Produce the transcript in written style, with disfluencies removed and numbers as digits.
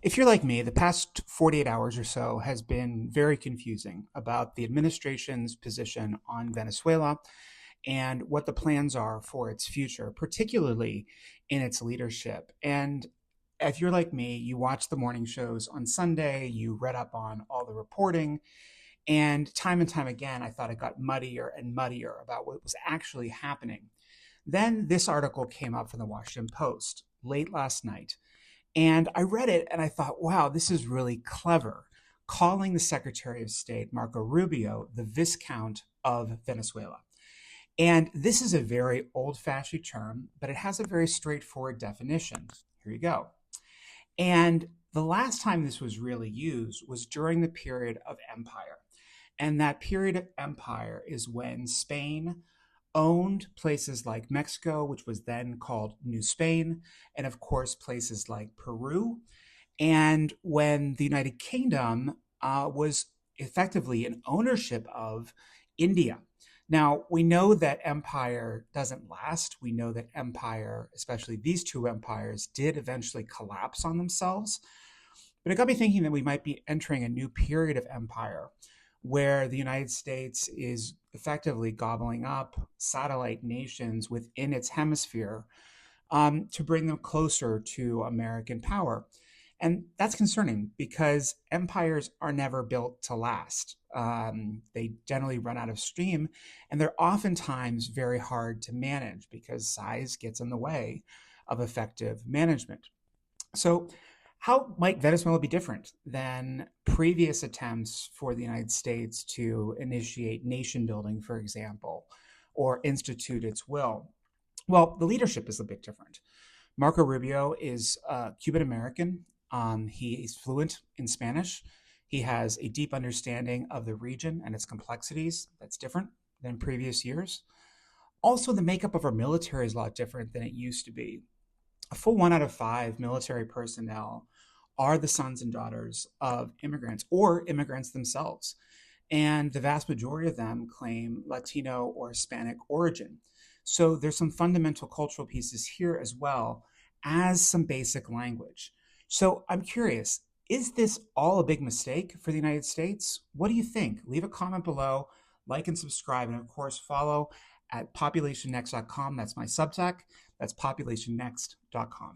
If you're like me, the past 48 hours or so has been very confusing about the administration's position on Venezuela and what the plans are for its future, particularly in its leadership. And if you're like me, you watch the morning shows on Sunday, you read up on all the reporting, and time again, I thought it got muddier and muddier about what was actually happening. Then this article came up from the Washington Post late last night, and I read it and I thought, wow, this is really clever, calling the Secretary of State, Marco Rubio, the Viscount of Venezuela. And this is a very old fashioned term, but it has a very straightforward definition. Here you go. And the last time this was really used was during the period of empire. And that period of empire is when Spain owned places like Mexico, which was then called New Spain, and of course, places like Peru. And when the United Kingdom was effectively in ownership of India. Now, we know that empire doesn't last. We know that empire, especially these two empires, did eventually collapse on themselves. But it got me thinking that we might be entering a new period of empire where the United States is effectively gobbling up satellite nations within its hemisphere to bring them closer to American power. And that's concerning because empires are never built to last. They generally run out of steam, and they're oftentimes very hard to manage because size gets in the way of effective management. So, how might Venezuela be different than previous attempts for the United States to initiate nation building, for example, or institute its will? Well, the leadership is a bit different. Marco Rubio is Cuban American. He is fluent in Spanish. He has a deep understanding of the region and its complexities. That's different than previous years. Also, the makeup of our military is a lot different than it used to be. A full 1 out of 5 military personnel are the sons and daughters of immigrants or immigrants themselves. And the vast majority of them claim Latino or Hispanic origin. So there's some fundamental cultural pieces here as well as some basic language. So I'm curious, is this all a big mistake for the United States? What do you think? Leave a comment below, like and subscribe, and of course, follow at populationnext.com. That's my Substack. That's populationnext.com.